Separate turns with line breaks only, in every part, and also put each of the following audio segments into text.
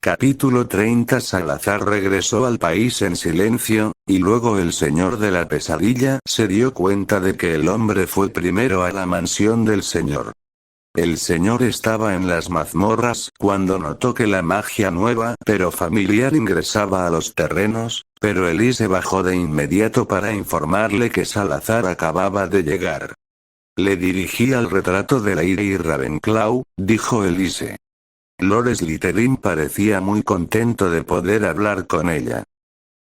Capítulo 30. Salazar regresó al país en silencio, y luego el señor de la pesadilla se dio cuenta de que el hombre fue primero a la mansión del señor. El señor estaba en las mazmorras cuando notó que la magia nueva pero familiar ingresaba a los terrenos, pero Elise bajó de inmediato para informarle que Salazar acababa de llegar. Le dirigí al retrato de Lady Ravenclaw, dijo Elise. Lord Slytherin parecía muy contento de poder hablar con ella.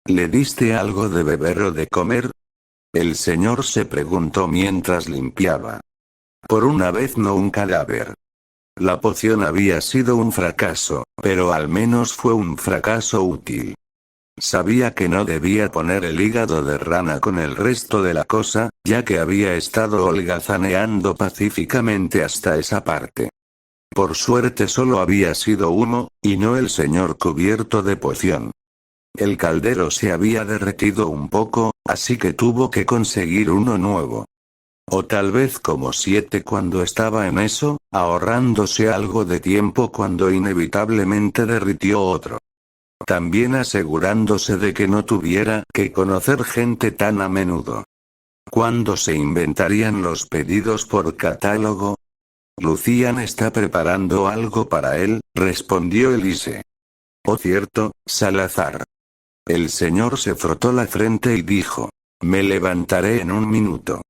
¿Le diste algo de beber o de comer? El señor se preguntó mientras limpiaba. Por una vez no un cadáver. La poción había sido un fracaso, pero al menos fue un fracaso útil. Sabía que no debía poner el hígado de rana con el resto de la cosa, ya que había estado holgazaneando pacíficamente hasta esa parte. Por suerte solo había sido humo, y no el señor cubierto de poción. El caldero se había derretido un poco, así que tuvo que conseguir uno nuevo. O tal vez como 7 cuando estaba en eso, ahorrándose algo de tiempo cuando inevitablemente derritió otro. También asegurándose de que no tuviera que conocer gente tan a menudo. ¿Cuándo se inventarían los pedidos por catálogo? Lucian está preparando algo para él, respondió Elise. Oh cierto, Salazar. El señor se frotó la frente y dijo. Me levantaré en un minuto.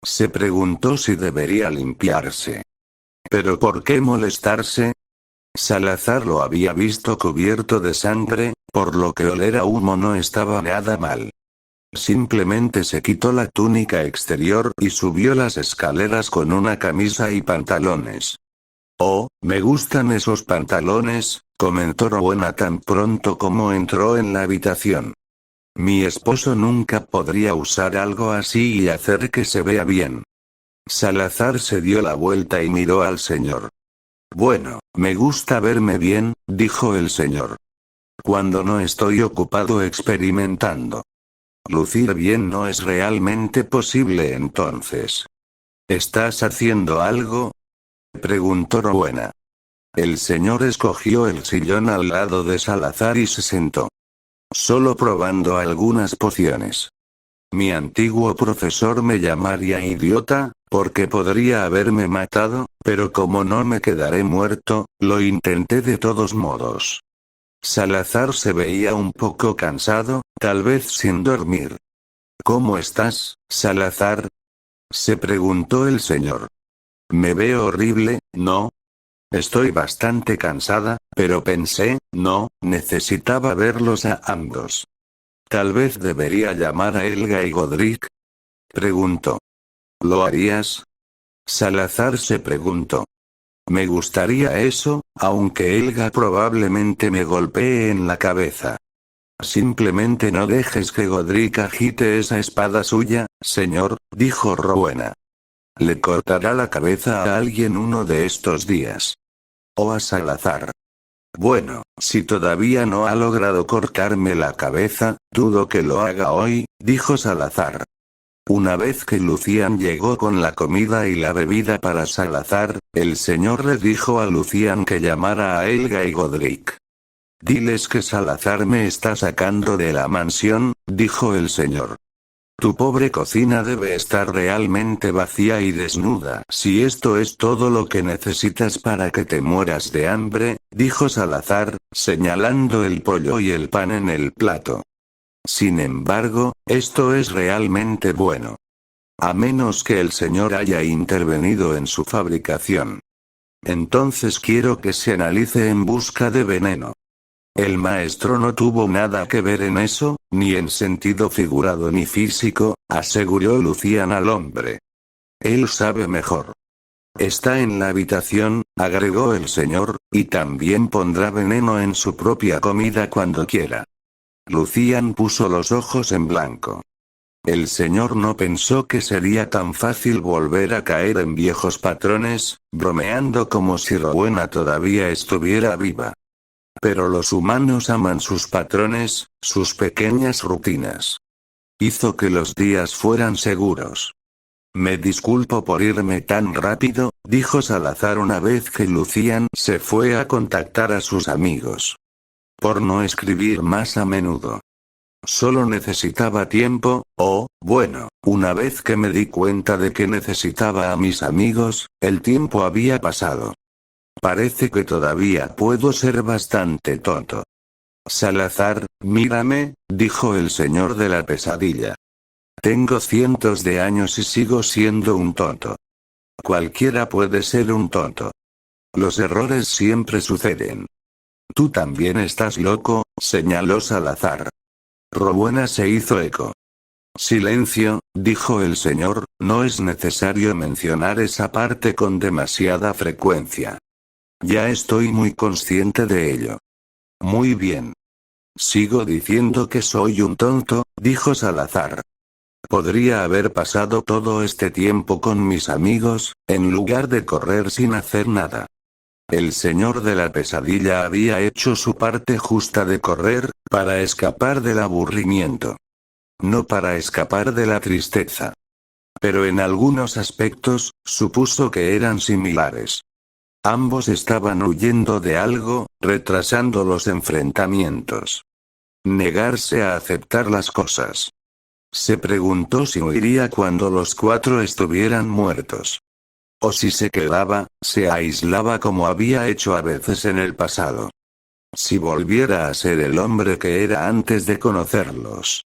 Se preguntó si debería limpiarse. ¿Pero por qué molestarse? Salazar lo había visto cubierto de sangre, por lo que oler a humo no estaba nada mal. Simplemente se quitó la túnica exterior y subió las escaleras con una camisa y pantalones. Oh, me gustan esos pantalones, comentó Rowena tan pronto como entró en la habitación. Mi esposo nunca podría usar algo así y hacer que se vea bien. Salazar se dio la vuelta y miró al señor. Bueno, me gusta verme bien, dijo el señor. Cuando no estoy ocupado experimentando. Lucir bien no es realmente posible entonces. ¿Estás haciendo algo? Preguntó Rowena. El señor escogió el sillón al lado de Salazar y se sentó. Solo probando algunas pociones. Mi antiguo profesor me llamaría idiota, porque podría haberme matado, pero como no me quedaré muerto, lo intenté de todos modos. Salazar se veía un poco cansado, tal vez sin dormir. ¿Cómo estás, Salazar? Se preguntó el señor. Me veo horrible, ¿no? Estoy bastante cansada, pero pensé, no, necesitaba verlos a ambos. Tal vez debería llamar a Helga y Godric. Preguntó. ¿Lo harías? Salazar se preguntó. Me gustaría eso, aunque Helga probablemente me golpee en la cabeza. Simplemente no dejes que Godric agite esa espada suya, señor, dijo Rowena. Le cortará la cabeza a alguien uno de estos días. O a Salazar. Bueno, si todavía no ha logrado cortarme la cabeza, dudo que lo haga hoy, dijo Salazar. Una vez que Lucian llegó con la comida y la bebida para Salazar, el señor le dijo a Lucian que llamara a Helga y Godric. Diles que Salazar me está sacando de la mansión, dijo el señor. Tu pobre cocina debe estar realmente vacía y desnuda. Si esto es todo lo que necesitas para que te mueras de hambre, dijo Salazar, señalando el pollo y el pan en el plato. Sin embargo, esto es realmente bueno. A menos que el señor haya intervenido en su fabricación. Entonces quiero que se analice en busca de veneno. El maestro no tuvo nada que ver en eso, ni en sentido figurado ni físico, aseguró Lucian al hombre. Él sabe mejor. Está en la habitación, agregó el señor, y también pondrá veneno en su propia comida cuando quiera. Lucian puso los ojos en blanco. El señor no pensó que sería tan fácil volver a caer en viejos patrones, bromeando como si Rowena todavía estuviera viva. Pero los humanos aman sus patrones, sus pequeñas rutinas. Hizo que los días fueran seguros. Me disculpo por irme tan rápido, dijo Salazar una vez que Lucian se fue a contactar a sus amigos. por no escribir más a menudo. Solo necesitaba tiempo, bueno, una vez que me di cuenta de que necesitaba a mis amigos, el tiempo había pasado. Parece que todavía puedo ser bastante tonto. Salazar, mírame, dijo el señor de la pesadilla. Tengo cientos de años y sigo siendo un tonto. Cualquiera puede ser un tonto. Los errores siempre suceden. Tú también estás loco, señaló Salazar. Rowena se hizo eco. Silencio, dijo el señor, no es necesario mencionar esa parte con demasiada frecuencia. Ya estoy muy consciente de ello. Muy bien. Sigo diciendo que soy un tonto, dijo Salazar. Podría haber pasado todo este tiempo con mis amigos, en lugar de correr sin hacer nada. El señor de la pesadilla había hecho su parte justa de correr, para escapar del aburrimiento. No para escapar de la tristeza. Pero en algunos aspectos, supuso que eran similares. Ambos estaban huyendo de algo, retrasando los enfrentamientos. Negarse a aceptar las cosas. Se preguntó si huiría cuando los cuatro estuvieran muertos. O si se quedaba, se aislaba como había hecho a veces en el pasado. Si volviera a ser el hombre que era antes de conocerlos.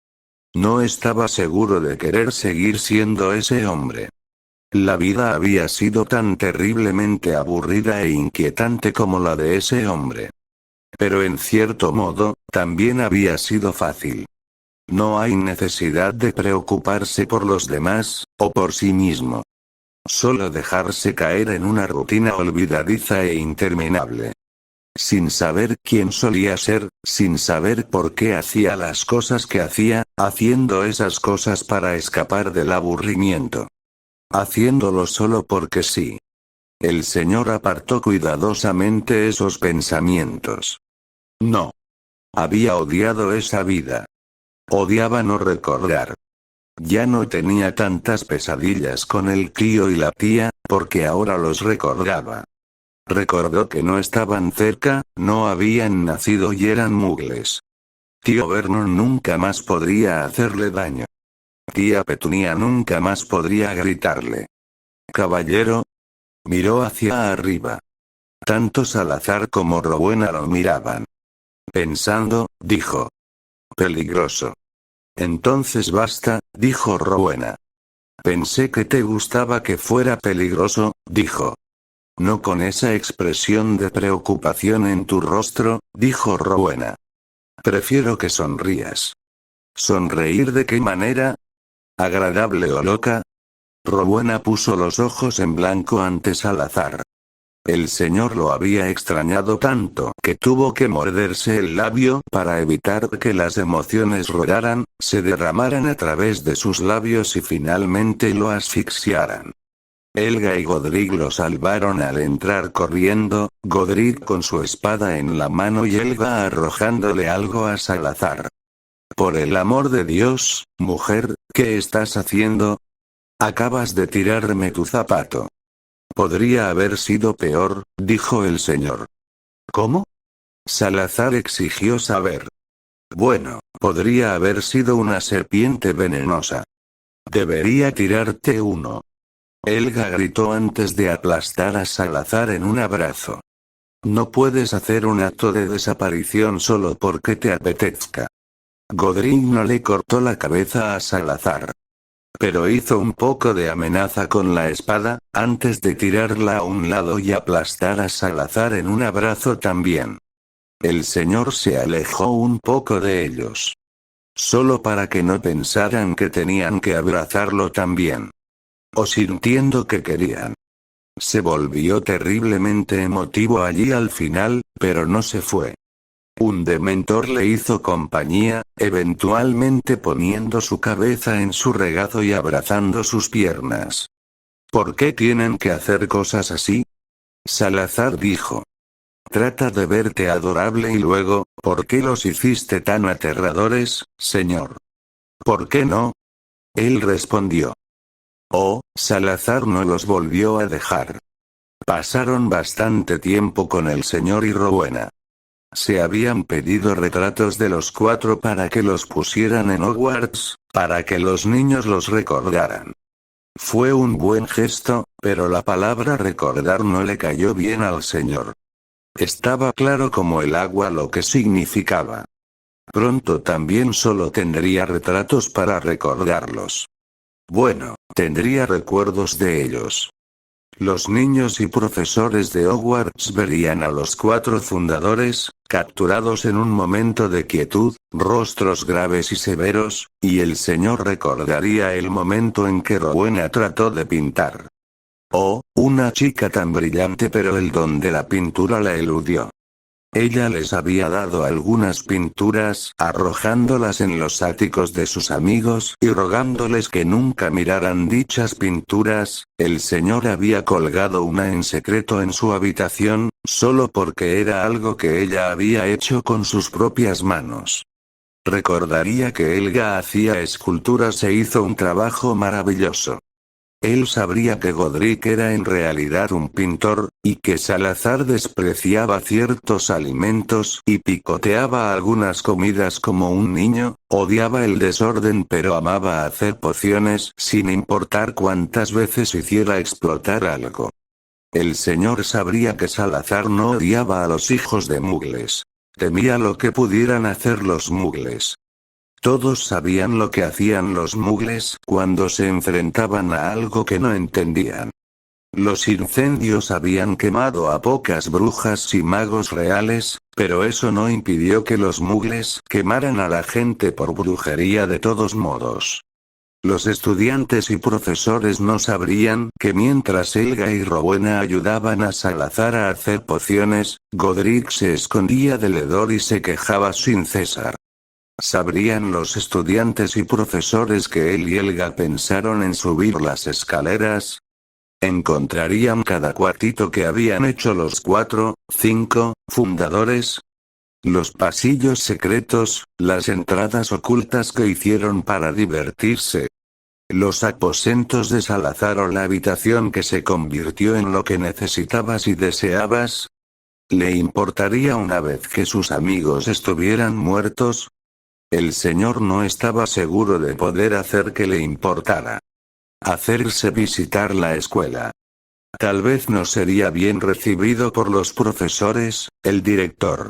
No estaba seguro de querer seguir siendo ese hombre. La vida había sido tan terriblemente aburrida e inquietante como la de ese hombre. Pero en cierto modo, también había sido fácil. No hay necesidad de preocuparse por los demás, o por sí mismo. Solo dejarse caer en una rutina olvidadiza e interminable. Sin saber quién solía ser, sin saber por qué hacía las cosas que hacía, haciendo esas cosas para escapar del aburrimiento. Haciéndolo solo porque sí. El señor apartó cuidadosamente esos pensamientos. No. Había odiado esa vida. Odiaba no recordar. Ya no tenía tantas pesadillas con el tío y la tía, porque ahora los recordaba. Recordó que no estaban cerca, no habían nacido y eran mugles. Tío Vernon nunca más podría hacerle daño. Tía Petunia nunca más podría gritarle. Caballero. Miró hacia arriba. Tanto Salazar como Rowena lo miraban. Pensando, dijo. Peligroso. Entonces basta, dijo Rowena. Pensé que te gustaba que fuera peligroso, dijo. No con esa expresión de preocupación en tu rostro, dijo Rowena. Prefiero que sonrías. ¿Sonreír de qué manera? ¿Agradable o loca? Rowena puso los ojos en blanco ante Salazar. El señor lo había extrañado tanto que tuvo que morderse el labio para evitar que las emociones rodaran, se derramaran a través de sus labios y finalmente lo asfixiaran. Helga y Godric lo salvaron al entrar corriendo, Godric con su espada en la mano y Helga arrojándole algo a Salazar. Por el amor de Dios, mujer, ¿qué estás haciendo? Acabas de tirarme tu zapato. Podría haber sido peor, dijo el señor. ¿Cómo? Salazar exigió saber. Bueno, podría haber sido una serpiente venenosa. Debería tirarte uno. Helga gritó antes de aplastar a Salazar en un abrazo. No puedes hacer un acto de desaparición solo porque te apetezca. Godric no le cortó la cabeza a Salazar. Pero hizo un poco de amenaza con la espada, antes de tirarla a un lado y aplastar a Salazar en un abrazo también. El señor se alejó un poco de ellos. Solo para que no pensaran que tenían que abrazarlo también. O sintiendo que querían. Se volvió terriblemente emotivo allí al final, pero no se fue. Un dementor le hizo compañía, eventualmente poniendo su cabeza en su regazo y abrazando sus piernas. ¿Por qué tienen que hacer cosas así? Salazar dijo. Trata de verte adorable y luego, ¿por qué los hiciste tan aterradores, señor? ¿Por qué no? Él respondió. Oh, Salazar no los volvió a dejar. Pasaron bastante tiempo con el señor y Rowena. Se habían pedido retratos de los 4 para que los pusieran en Hogwarts, para que los niños los recordaran. Fue un buen gesto, pero la palabra recordar no le cayó bien al señor. Estaba claro como el agua lo que significaba. Pronto también solo tendría retratos para recordarlos. Bueno, tendría recuerdos de ellos. Los niños y profesores de Hogwarts verían a los 4 fundadores, capturados en un momento de quietud, rostros graves y severos, y el señor recordaría el momento en que Rowena trató de pintar. Oh, una chica tan brillante, pero el don de la pintura la eludió. Ella les había dado algunas pinturas, arrojándolas en los áticos de sus amigos y rogándoles que nunca miraran dichas pinturas. El señor había colgado una en secreto en su habitación, solo porque era algo que ella había hecho con sus propias manos. Recordaría que Helga hacía esculturas e hizo un trabajo maravilloso. Él sabría que Godric era en realidad un pintor, y que Salazar despreciaba ciertos alimentos y picoteaba algunas comidas como un niño, odiaba el desorden pero amaba hacer pociones sin importar cuántas veces hiciera explotar algo. El señor sabría que Salazar no odiaba a los hijos de mugles. Temía lo que pudieran hacer los mugles. Todos sabían lo que hacían los mugles cuando se enfrentaban a algo que no entendían. Los incendios habían quemado a pocas brujas y magos reales, pero eso no impidió que los mugles quemaran a la gente por brujería de todos modos. Los estudiantes y profesores no sabrían que mientras Helga y Rowena ayudaban a Salazar a hacer pociones, Godric se escondía del hedor y se quejaba sin cesar. ¿Sabrían los estudiantes y profesores que él y Helga pensaron en subir las escaleras? ¿Encontrarían cada cuartito que habían hecho los 4, 5, fundadores? Los pasillos secretos, las entradas ocultas que hicieron para divertirse. Los aposentos de Salazar o la habitación que se convirtió en lo que necesitabas y deseabas. ¿Le importaría una vez que sus amigos estuvieran muertos? El señor no estaba seguro de poder hacer que le importara. Hacerse visitar la escuela. Tal vez no sería bien recibido por los profesores, el director.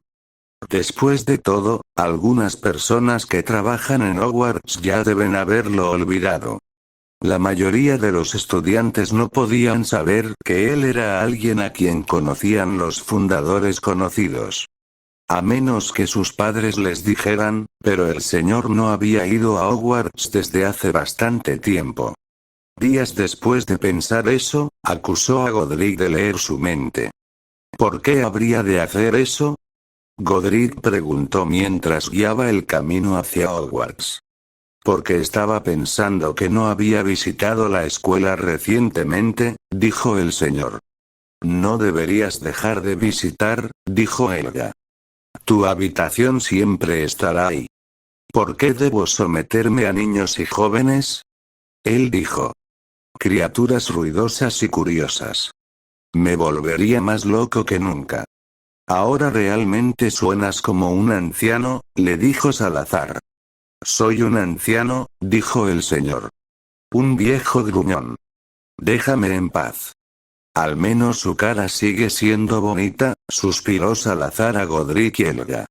Después de todo, algunas personas que trabajan en Hogwarts ya deben haberlo olvidado. La mayoría de los estudiantes no podían saber que él era alguien a quien conocían los fundadores conocidos. A menos que sus padres les dijeran, pero el señor no había ido a Hogwarts desde hace bastante tiempo. Días después de pensar eso, acusó a Godric de leer su mente. ¿Por qué habría de hacer eso? Godric preguntó mientras guiaba el camino hacia Hogwarts. Porque estaba pensando que no había visitado la escuela recientemente, dijo el señor. No deberías dejar de visitar, dijo Helga. Tu habitación siempre estará ahí. ¿Por qué debo someterme a niños y jóvenes? Él dijo. Criaturas ruidosas y curiosas. Me volvería más loco que nunca. Ahora realmente suenas como un anciano, le dijo Salazar. Soy un anciano, dijo el señor. Un viejo gruñón. Déjame en paz. Al menos su cara sigue siendo bonita, suspiró Salazar a Godric y Helga.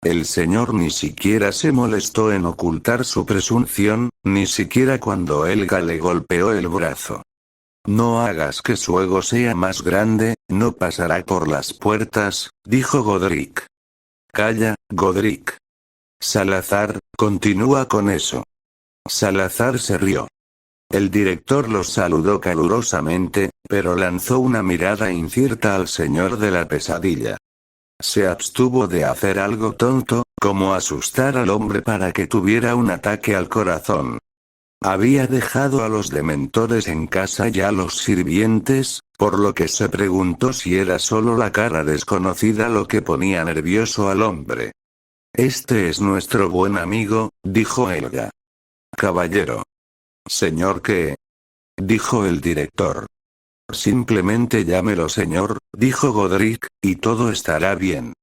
El señor ni siquiera se molestó en ocultar su presunción, ni siquiera cuando Helga le golpeó el brazo. No hagas que su ego sea más grande, no pasará por las puertas, dijo Godric. Calla, Godric. Salazar, continúa con eso. Salazar se rió. El director los saludó calurosamente, pero lanzó una mirada incierta al señor de la pesadilla. Se abstuvo de hacer algo tonto, como asustar al hombre para que tuviera un ataque al corazón. Había dejado a los dementores en casa y a los sirvientes, por lo que se preguntó si era solo la cara desconocida lo que ponía nervioso al hombre. Este es nuestro buen amigo, dijo Helga. Caballero. ¿Señor qué? Dijo el director. Simplemente llámelo señor, dijo Godric, y todo estará bien.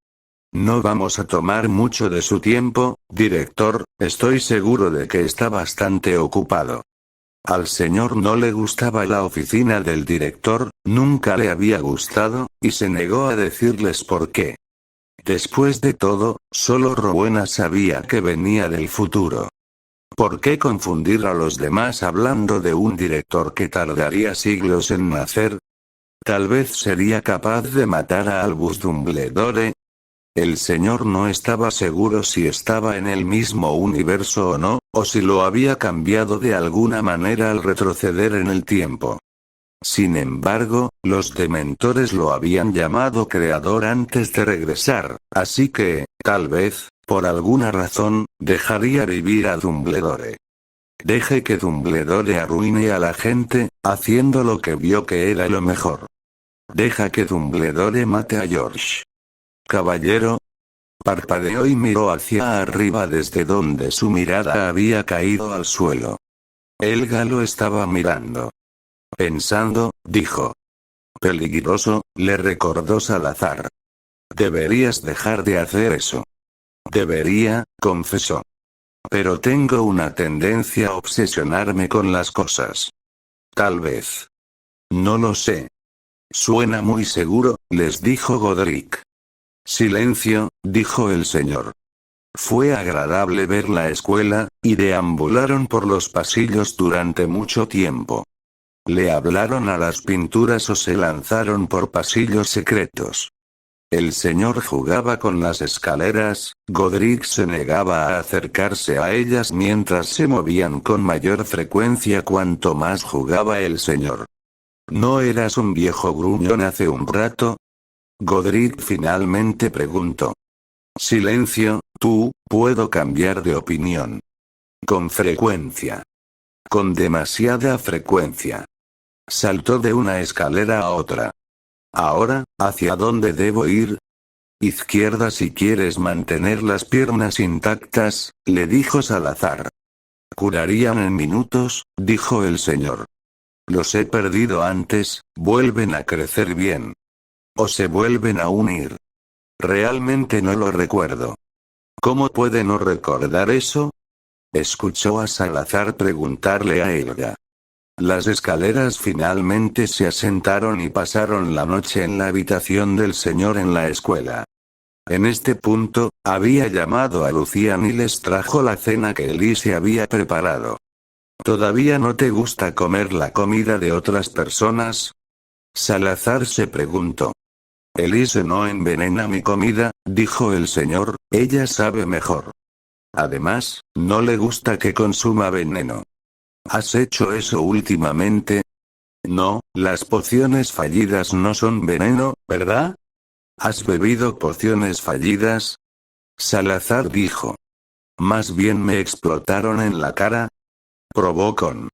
No vamos a tomar mucho de su tiempo, director, estoy seguro de que está bastante ocupado. Al señor no le gustaba la oficina del director, nunca le había gustado, y se negó a decirles por qué. Después de todo, solo Rowena sabía que venía del futuro. ¿Por qué confundir a los demás hablando de un director que tardaría siglos en nacer? Tal vez sería capaz de matar a Albus Dumbledore. El señor no estaba seguro si estaba en el mismo universo o no, o si lo había cambiado de alguna manera al retroceder en el tiempo. Sin embargo, los dementores lo habían llamado creador antes de regresar, así que, tal vez, por alguna razón, dejaría vivir a Dumbledore. Deje que Dumbledore arruine a la gente, haciendo lo que vio que era lo mejor. Deja que Dumbledore mate a George. Caballero. Parpadeó y miró hacia arriba desde donde su mirada había caído al suelo. Helga lo estaba mirando. Pensando, dijo. Peligroso, le recordó Salazar. Deberías dejar de hacer eso. Debería, confesó. Pero tengo una tendencia a obsesionarme con las cosas. Tal vez. No lo sé. Suena muy seguro, les dijo Godric. Silencio, dijo el señor. Fue agradable ver la escuela, y deambularon por los pasillos durante mucho tiempo. Le hablaron a las pinturas o se lanzaron por pasillos secretos. El señor jugaba con las escaleras, Godric se negaba a acercarse a ellas mientras se movían con mayor frecuencia cuanto más jugaba el señor. ¿No eras un viejo gruñón hace un rato? Godric finalmente preguntó. Silencio, tú, puedo cambiar de opinión. Con frecuencia. Con demasiada frecuencia. Saltó de una escalera a otra. Ahora, ¿hacia dónde debo ir? Izquierda si quieres mantener las piernas intactas, le dijo Salazar. Curarían en minutos, dijo el señor. Los he perdido antes, vuelven a crecer bien. O se vuelven a unir. Realmente no lo recuerdo. ¿Cómo puede no recordar eso? Escuchó a Salazar preguntarle a Helga. Las escaleras finalmente se asentaron y pasaron la noche en la habitación del señor en la escuela. En este punto, había llamado a Lucian y les trajo la cena que Elise había preparado. ¿Todavía no te gusta comer la comida de otras personas? Salazar se preguntó. Elise no envenena mi comida, dijo el señor, ella sabe mejor. Además, no le gusta que consuma veneno. ¿Has hecho eso últimamente? No, las pociones fallidas no son veneno, ¿verdad? ¿Has bebido pociones fallidas? Salazar dijo. Más bien me explotaron en la cara. Probó con.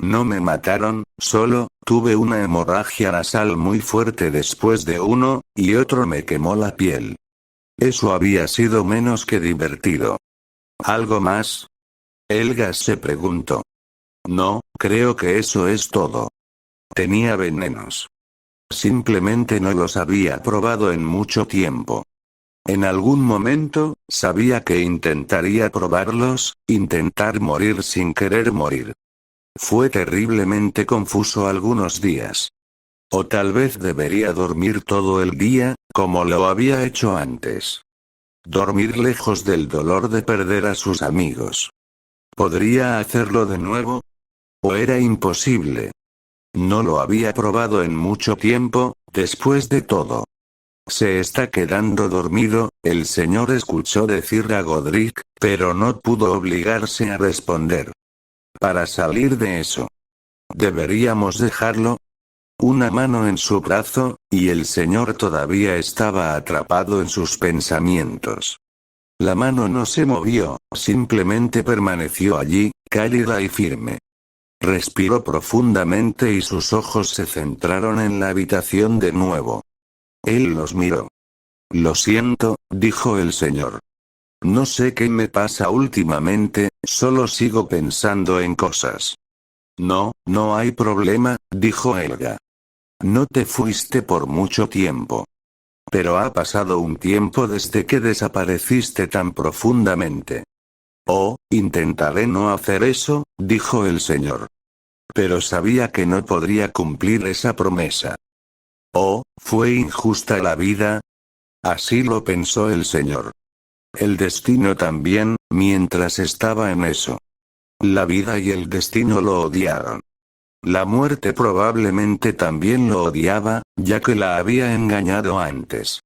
No me mataron, solo, tuve una hemorragia nasal muy fuerte después de uno, y otro me quemó la piel. Eso había sido menos que divertido. ¿Algo más? Helga se preguntó. No, creo que eso es todo. Tenía venenos. Simplemente no los había probado en mucho tiempo. En algún momento, sabía que intentaría probarlos, intentar morir sin querer morir. Fue terriblemente confuso algunos días. O tal vez debería dormir todo el día, como lo había hecho antes. Dormir lejos del dolor de perder a sus amigos. ¿Podría hacerlo de nuevo? ¿O era imposible? No lo había probado en mucho tiempo, después de todo. Se está quedando dormido, el señor escuchó decir a Godric, pero no pudo obligarse a responder. Para salir de eso. ¿Deberíamos dejarlo? Una mano en su brazo, y el señor todavía estaba atrapado en sus pensamientos. La mano no se movió, simplemente permaneció allí, cálida y firme. Respiró profundamente y sus ojos se centraron en la habitación de nuevo. Él los miró. Lo siento, dijo el señor. No sé qué me pasa últimamente, solo sigo pensando en cosas. No, no hay problema, dijo Helga. No te fuiste por mucho tiempo. Pero ha pasado un tiempo desde que desapareciste tan profundamente. Oh, intentaré no hacer eso, dijo el señor. Pero sabía que no podría cumplir esa promesa. Oh, ¿fue injusta la vida? Así lo pensó el señor. El destino también, mientras estaba en eso. La vida y el destino lo odiaron. La muerte probablemente también lo odiaba, ya que la había engañado antes.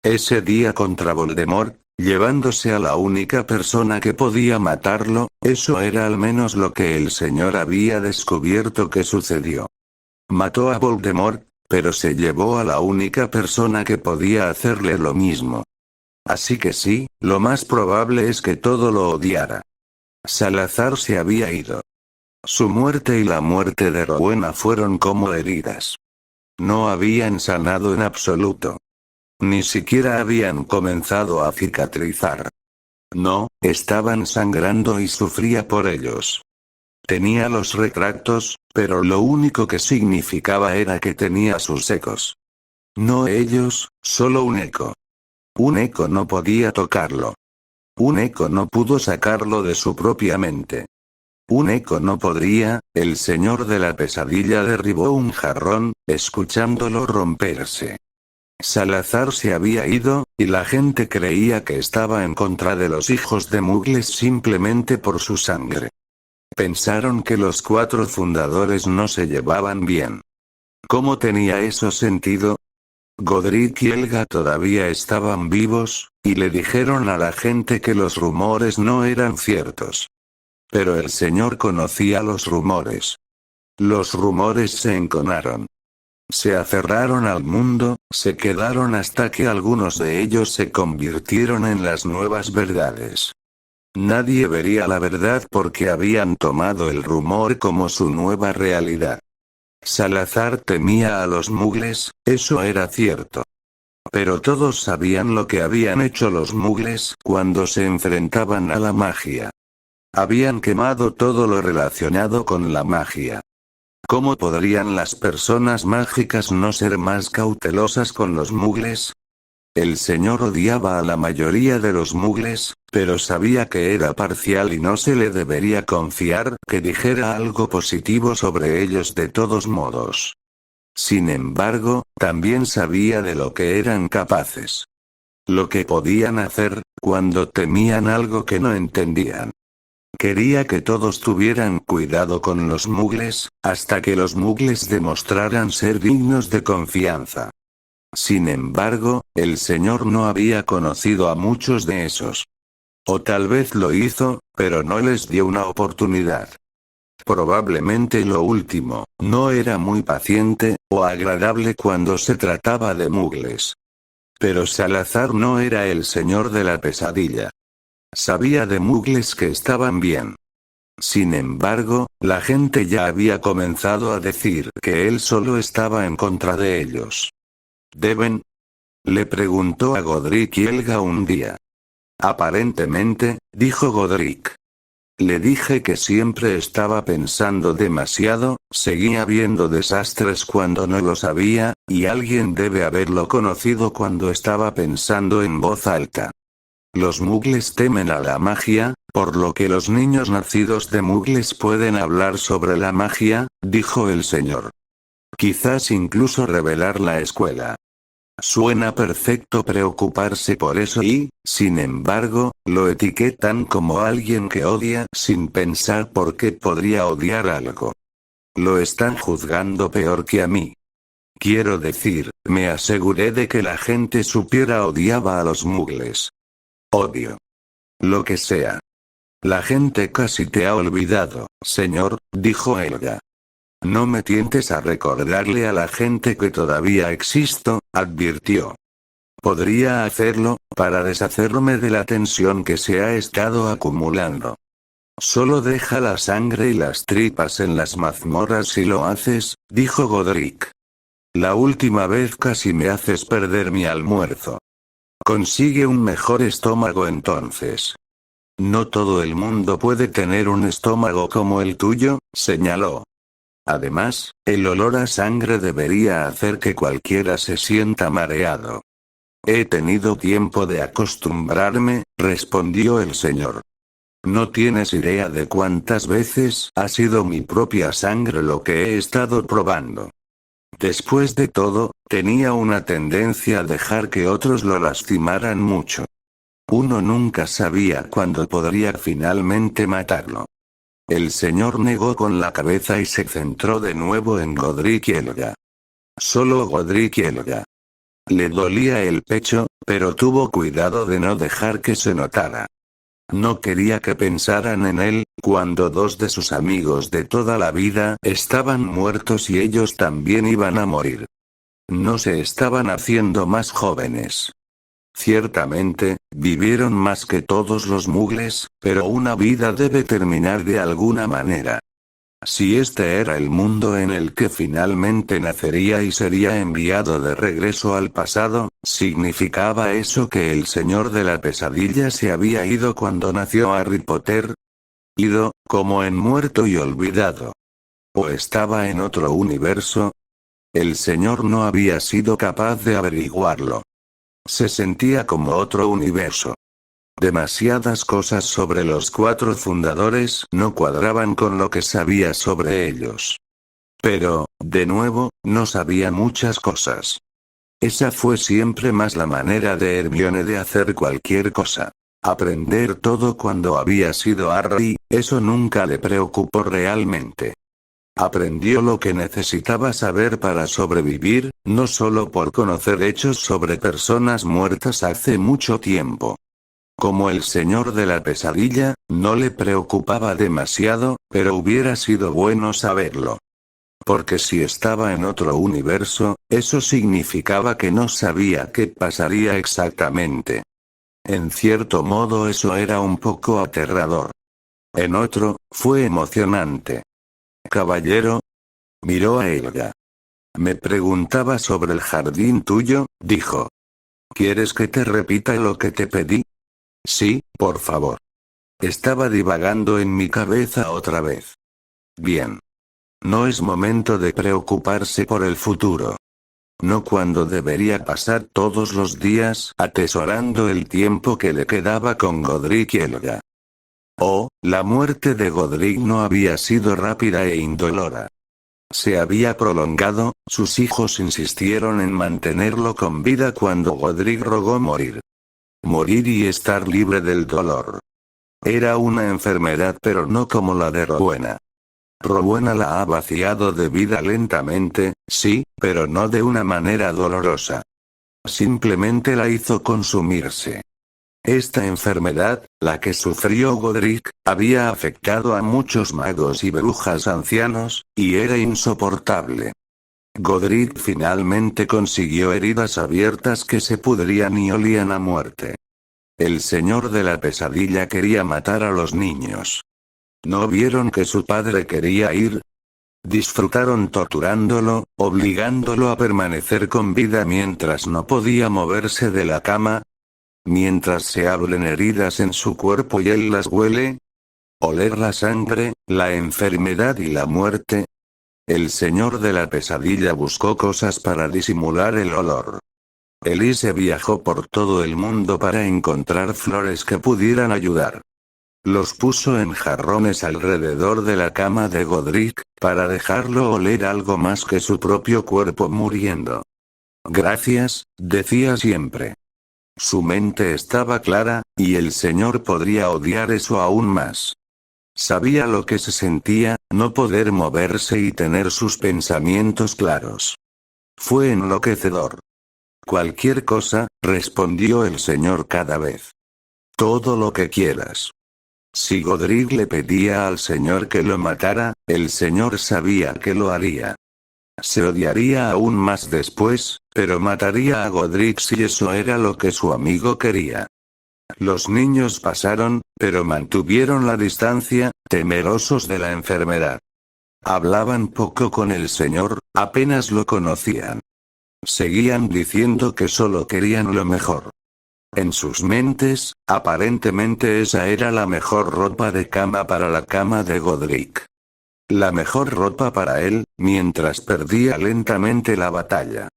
Ese día contra Voldemort, llevándose a la única persona que podía matarlo, eso era al menos lo que el señor había descubierto que sucedió. Mató a Voldemort, pero se llevó a la única persona que podía hacerle lo mismo. Así que sí, lo más probable es que todo lo odiara. Salazar se había ido. Su muerte y la muerte de Rowena fueron como heridas. No habían sanado en absoluto. Ni siquiera habían comenzado a cicatrizar. No, estaban sangrando y sufría por ellos. Tenía los retractos, pero lo único que significaba era que tenía sus ecos. No ellos, solo un eco. Un eco no podía tocarlo. Un eco no pudo sacarlo de su propia mente. Un eco no podría, el señor de la pesadilla derribó un jarrón, escuchándolo romperse. Salazar se había ido, y la gente creía que estaba en contra de los hijos de Mugles simplemente por su sangre. Pensaron que los 4 fundadores no se llevaban bien. ¿Cómo tenía eso sentido? Godric y Helga todavía estaban vivos, y le dijeron a la gente que los rumores no eran ciertos. Pero el señor conocía los rumores. Los rumores se enconaron. Se aferraron al mundo, se quedaron hasta que algunos de ellos se convirtieron en las nuevas verdades. Nadie vería la verdad porque habían tomado el rumor como su nueva realidad. Salazar temía a los Mugles, eso era cierto. Pero todos sabían lo que habían hecho los Mugles cuando se enfrentaban a la magia. Habían quemado todo lo relacionado con la magia. ¿Cómo podrían las personas mágicas no ser más cautelosas con los Mugles? El señor odiaba a la mayoría de los Mugles, pero sabía que era parcial y no se le debería confiar que dijera algo positivo sobre ellos de todos modos. Sin embargo, también sabía de lo que eran capaces. Lo que podían hacer, cuando temían algo que no entendían. Quería que todos tuvieran cuidado con los Mugles, hasta que los Mugles demostraran ser dignos de confianza. Sin embargo, el señor no había conocido a muchos de esos. O tal vez lo hizo, pero no les dio una oportunidad. Probablemente lo último, no era muy paciente, o agradable cuando se trataba de Mugles. Pero Salazar no era el señor de la pesadilla. Sabía de Mugles que estaban bien. Sin embargo, la gente ya había comenzado a decir que él solo estaba en contra de ellos. ¿Deben? Le preguntó a Godric y Helga un día. Aparentemente, dijo Godric. Le dije que siempre estaba pensando demasiado, seguía viendo desastres cuando no lo sabía, y alguien debe haberlo conocido cuando estaba pensando en voz alta. Los Mugles temen a la magia, por lo que los niños nacidos de Mugles pueden hablar sobre la magia, dijo el señor. Quizás incluso revelar la escuela. Suena perfecto preocuparse por eso y, sin embargo, lo etiquetan como alguien que odia sin pensar por qué podría odiar algo. Lo están juzgando peor que a mí. Quiero decir, me aseguré de que la gente supiera odiaba a los Mugles. Odio. Lo que sea. La gente casi te ha olvidado, señor, dijo Helga. No me tientes a recordarle a la gente que todavía existo, advirtió. Podría hacerlo, para deshacerme de la tensión que se ha estado acumulando. Solo deja la sangre y las tripas en las mazmorras si lo haces, dijo Godric. La última vez casi me haces perder mi almuerzo. Consigue un mejor estómago entonces. No todo el mundo puede tener un estómago como el tuyo, señaló. Además, el olor a sangre debería hacer que cualquiera se sienta mareado. He tenido tiempo de acostumbrarme, respondió el señor. No tienes idea de cuántas veces ha sido mi propia sangre lo que he estado probando. Después de todo, tenía una tendencia a dejar que otros lo lastimaran mucho. Uno nunca sabía cuándo podría finalmente matarlo. El señor negó con la cabeza y se centró de nuevo en Godric y Helga. Solo Godric y Helga. Le dolía el pecho, pero tuvo cuidado de no dejar que se notara. No quería que pensaran en él, cuando dos de sus amigos de toda la vida estaban muertos y ellos también iban a morir. No se estaban haciendo más jóvenes. Ciertamente, vivieron más que todos los mugles, pero una vida debe terminar de alguna manera. Si este era el mundo en el que finalmente nacería y sería enviado de regreso al pasado, ¿significaba eso que el señor de la pesadilla se había ido cuando nació Harry Potter? Ido, como en muerto y olvidado. ¿O estaba en otro universo? El señor no había sido capaz de averiguarlo. Se sentía como otro universo. Demasiadas cosas sobre los 4 fundadores no cuadraban con lo que sabía sobre ellos. Pero, de nuevo, no sabía muchas cosas. Esa fue siempre más la manera de Hermione de hacer cualquier cosa. Aprender todo cuando había sido Harry, eso nunca le preocupó realmente. Aprendió lo que necesitaba saber para sobrevivir, no solo por conocer hechos sobre personas muertas hace mucho tiempo. Como el señor de la pesadilla, no le preocupaba demasiado, pero hubiera sido bueno saberlo. Porque si estaba en otro universo, eso significaba que no sabía qué pasaría exactamente. En cierto modo eso era un poco aterrador. En otro, fue emocionante. Caballero. Miró a Helga. Me preguntaba sobre el jardín tuyo, dijo. ¿Quieres que te repita lo que te pedí? Sí, por favor. Estaba divagando en mi cabeza otra vez. Bien. No es momento de preocuparse por el futuro. No cuando debería pasar todos los días atesorando el tiempo que le quedaba con Godric y Helga. Oh, la muerte de Godric no había sido rápida e indolora. Se había prolongado, sus hijos insistieron en mantenerlo con vida cuando Godric rogó morir. Morir y estar libre del dolor. Era una enfermedad pero no como la de Rowena. Rowena la ha vaciado de vida lentamente, sí, pero no de una manera dolorosa. Simplemente la hizo consumirse. Esta enfermedad, la que sufrió Godric, había afectado a muchos magos y brujas ancianos, y era insoportable. Godric finalmente consiguió heridas abiertas que se pudrían y olían a muerte. El señor de la pesadilla quería matar a los niños. ¿No vieron que su padre quería ir? Disfrutaron torturándolo, obligándolo a permanecer con vida mientras no podía moverse de la cama. Mientras se abren heridas en su cuerpo y él las huele. Oler la sangre, la enfermedad y la muerte. El señor de la pesadilla buscó cosas para disimular el olor. Elise viajó por todo el mundo para encontrar flores que pudieran ayudar. Los puso en jarrones alrededor de la cama de Godric, para dejarlo oler algo más que su propio cuerpo muriendo. Gracias, decía siempre. Su mente estaba clara, y el señor podría odiar eso aún más. Sabía lo que se sentía, no poder moverse y tener sus pensamientos claros. Fue enloquecedor. Cualquier cosa, respondió el señor cada vez. Todo lo que quieras. Si Godric le pedía al señor que lo matara, el señor sabía que lo haría. Se odiaría aún más después, pero mataría a Godric si eso era lo que su amigo quería. Los niños pasaron, pero mantuvieron la distancia, temerosos de la enfermedad. Hablaban poco con el señor, apenas lo conocían. Seguían diciendo que solo querían lo mejor. En sus mentes, aparentemente esa era la mejor ropa de cama para la cama de Godric. La mejor ropa para él, mientras perdía lentamente la batalla.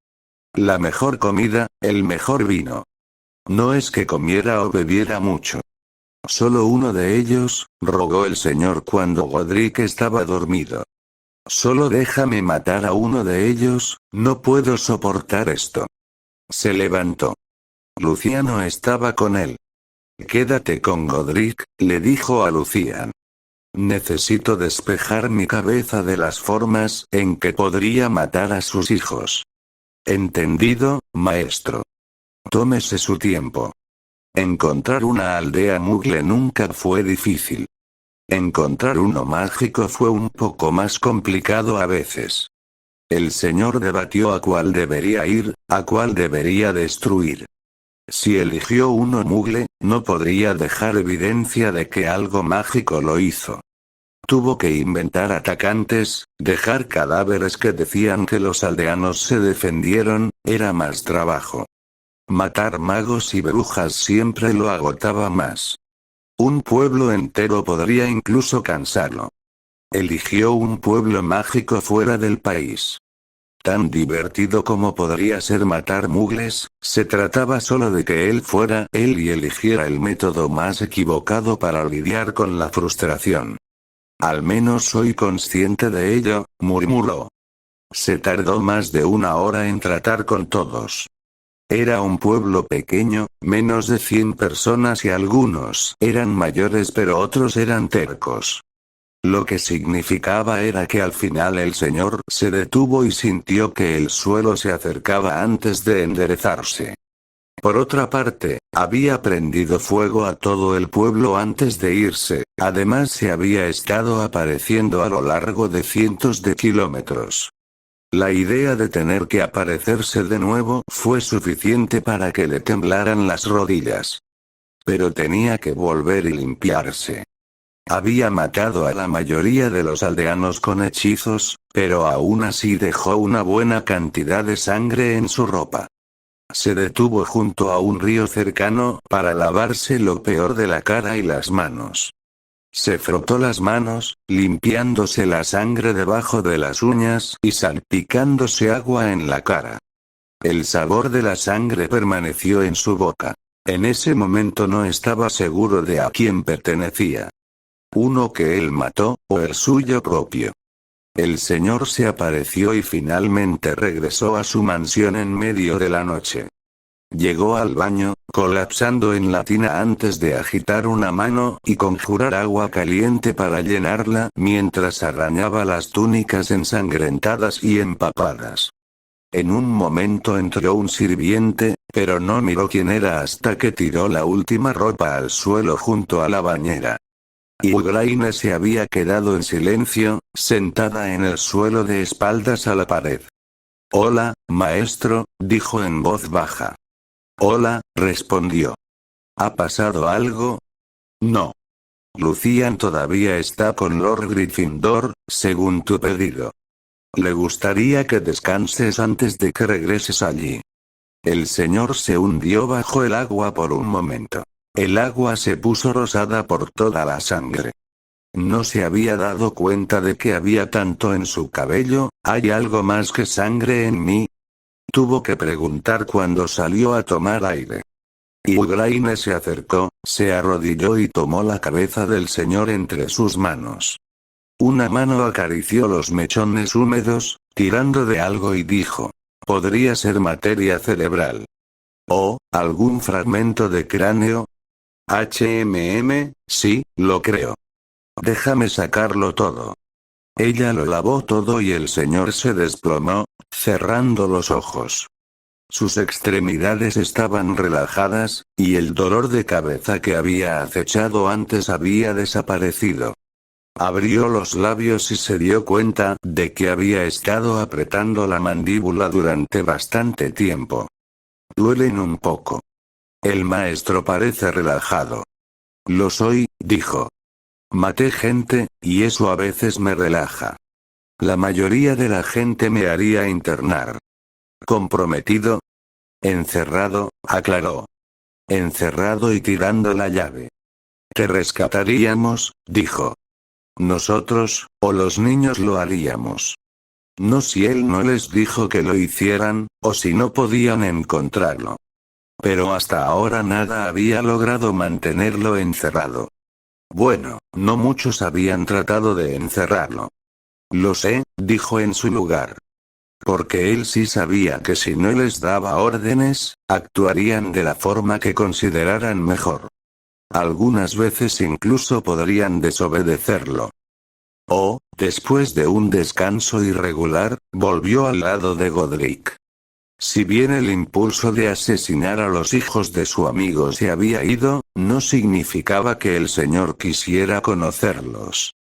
la mejor comida, el mejor vino. No es que comiera o bebiera mucho. Solo uno de ellos, rogó el señor cuando Godric estaba dormido. Solo déjame matar a uno de ellos, no puedo soportar esto. Se levantó. Luciano estaba con él. Quédate con Godric, le dijo a Lucian. Necesito despejar mi cabeza de las formas en que podría matar a sus hijos. Entendido, maestro. Tómese su tiempo. Encontrar una aldea mugle nunca fue difícil. Encontrar uno mágico fue un poco más complicado a veces. El señor debatió a cuál debería ir, a cuál debería destruir. Si eligió uno mugle, no podría dejar evidencia de que algo mágico lo hizo. Tuvo que inventar atacantes, dejar cadáveres que decían que los aldeanos se defendieron, era más trabajo. Matar magos y brujas siempre lo agotaba más. Un pueblo entero podría incluso cansarlo. Eligió un pueblo mágico fuera del país. Tan divertido como podría ser matar mugles, se trataba solo de que él fuera él y eligiera el método más equivocado para lidiar con la frustración. Al menos soy consciente de ello, murmuró. Se tardó más de 1 hora en tratar con todos. Era un pueblo pequeño, menos de 100 personas y algunos eran mayores pero otros eran tercos. Lo que significaba era que al final el señor se detuvo y sintió que el suelo se acercaba antes de enderezarse. Por otra parte, había prendido fuego a todo el pueblo antes de irse, además se había estado apareciendo a lo largo de cientos de kilómetros. La idea de tener que aparecerse de nuevo fue suficiente para que le temblaran las rodillas. Pero tenía que volver y limpiarse. Había matado a la mayoría de los aldeanos con hechizos, pero aún así dejó una buena cantidad de sangre en su ropa. Se detuvo junto a un río cercano para lavarse lo peor de la cara y las manos. Se frotó las manos, limpiándose la sangre debajo de las uñas y salpicándose agua en la cara. El sabor de la sangre permaneció en su boca. En ese momento no estaba seguro de a quién pertenecía. Uno que él mató, o el suyo propio. El señor se apareció y finalmente regresó a su mansión en medio de la noche. Llegó al baño, colapsando en la tina antes de agitar una mano y conjurar agua caliente para llenarla mientras arañaba las túnicas ensangrentadas y empapadas. En un momento entró un sirviente, pero no miró quién era hasta que tiró la última ropa al suelo junto a la bañera. Igraine se había quedado en silencio, sentada en el suelo de espaldas a la pared. «Hola, maestro», dijo en voz baja. «Hola», respondió. «¿Ha pasado algo?» «No. Lucian todavía está con Lord Gryffindor, según tu pedido. Le gustaría que descanses antes de que regreses allí». El señor se hundió bajo el agua por un momento. El agua se puso rosada por toda la sangre. No se había dado cuenta de que había tanto en su cabello. ¿Hay algo más que sangre en mí?, tuvo que preguntar cuando salió a tomar aire. Igraine se acercó, se arrodilló y tomó la cabeza del señor entre sus manos. Una mano acarició los mechones húmedos, tirando de algo y dijo: «Podría ser materia cerebral. ¿O algún fragmento de cráneo?» Sí, lo creo. Déjame sacarlo todo». Ella lo lavó todo y el señor se desplomó, cerrando los ojos. Sus extremidades estaban relajadas, y el dolor de cabeza que había acechado antes había desaparecido. Abrió los labios y se dio cuenta de que había estado apretando la mandíbula durante bastante tiempo. «Duelen un poco». El maestro parece relajado. «Lo soy», dijo. «Maté gente, y eso a veces me relaja. La mayoría de la gente me haría internar». «¿Comprometido?» «Encerrado», aclaró. «Encerrado y tirando la llave». «Te rescataríamos», dijo. «Nosotros, o los niños lo haríamos». No si él no les dijo que lo hicieran, o si no podían encontrarlo. Pero hasta ahora nada había logrado mantenerlo encerrado. Bueno, no muchos habían tratado de encerrarlo. Lo sé, dijo en su lugar. Porque él sí sabía que si no les daba órdenes, actuarían de la forma que consideraran mejor. Algunas veces incluso podrían desobedecerlo. Después de un descanso irregular, volvió al lado de Godric. Si bien el impulso de asesinar a los hijos de su amigo se había ido, no significaba que el señor quisiera conocerlos.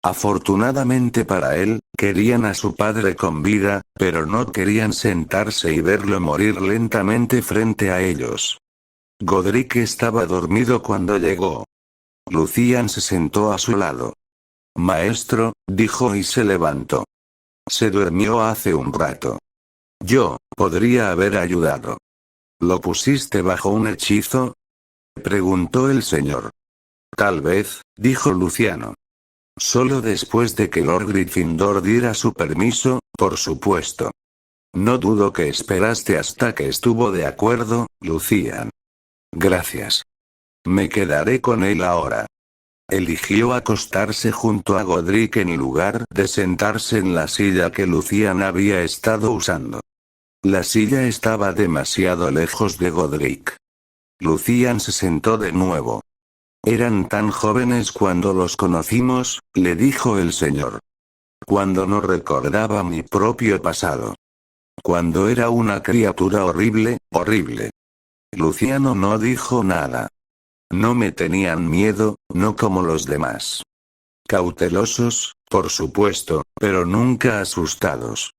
Afortunadamente para él, querían a su padre con vida, pero no querían sentarse y verlo morir lentamente frente a ellos. Godric estaba dormido cuando llegó. Lucian se sentó a su lado. Maestro, dijo y se levantó. Se durmió hace un rato. Yo, podría haber ayudado. ¿Lo pusiste bajo un hechizo? Preguntó el señor. Tal vez, dijo Luciano. Solo después de que Lord Gryffindor diera su permiso, por supuesto. No dudo que esperaste hasta que estuvo de acuerdo, Lucian. Gracias. Me quedaré con él ahora. Eligió acostarse junto a Godric en lugar de sentarse en la silla que Lucian había estado usando. La silla estaba demasiado lejos de Godric. Lucian se sentó de nuevo. Eran tan jóvenes cuando los conocimos, le dijo el señor. Cuando no recordaba mi propio pasado. Cuando era una criatura horrible, horrible. Luciano no dijo nada. No me tenían miedo, no como los demás. Cautelosos, por supuesto, pero nunca asustados.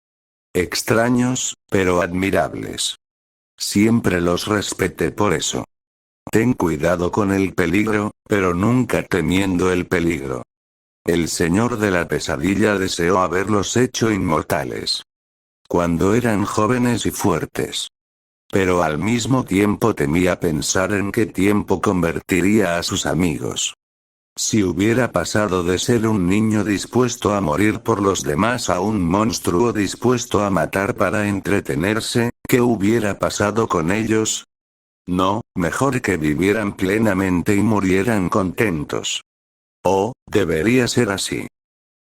Extraños, pero admirables. Siempre los respeté por eso. Ten cuidado con el peligro, pero nunca temiendo el peligro. El señor de la pesadilla deseó haberlos hecho inmortales. Cuando eran jóvenes y fuertes. Pero al mismo tiempo temía pensar en qué tiempo convertiría a sus amigos. Si hubiera pasado de ser un niño dispuesto a morir por los demás a un monstruo dispuesto a matar para entretenerse, ¿qué hubiera pasado con ellos? No, mejor que vivieran plenamente y murieran contentos. Debería ser así.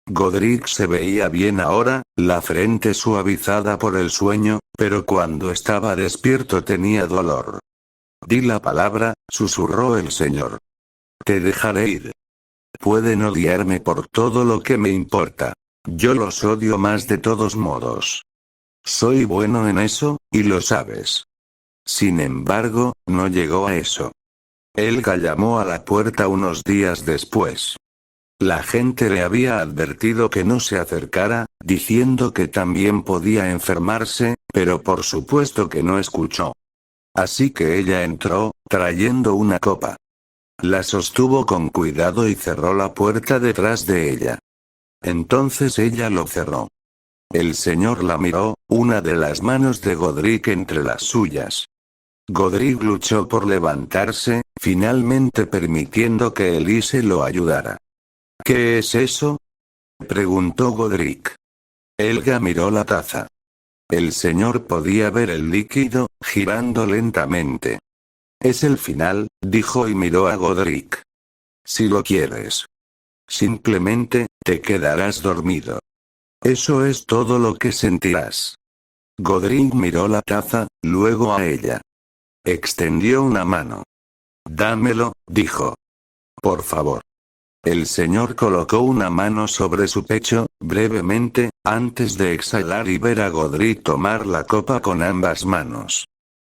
Godric se veía bien ahora, la frente suavizada por el sueño, pero cuando estaba despierto tenía dolor. Di la palabra, susurró el señor. Te dejaré ir. Pueden odiarme por todo lo que me importa. Yo los odio más de todos modos. Soy bueno en eso, y lo sabes. Sin embargo, no llegó a eso. Helga llamó a la puerta unos días después. La gente le había advertido que no se acercara, diciendo que también podía enfermarse, pero por supuesto que no escuchó. Así que ella entró, trayendo una copa. La sostuvo con cuidado y cerró la puerta detrás de ella. Entonces ella lo cerró. El señor la miró, una de las manos de Godric entre las suyas. Godric luchó por levantarse, finalmente permitiendo que Elise lo ayudara. ¿Qué es eso? Preguntó Godric. Helga miró la taza. El señor podía ver el líquido, girando lentamente. Es el final, dijo y miró a Godric. Si lo quieres. Simplemente, te quedarás dormido. Eso es todo lo que sentirás. Godric miró la taza, luego a ella. Extendió una mano. Dámelo, dijo. Por favor. El señor colocó una mano sobre su pecho, brevemente, antes de exhalar y ver a Godric tomar la copa con ambas manos.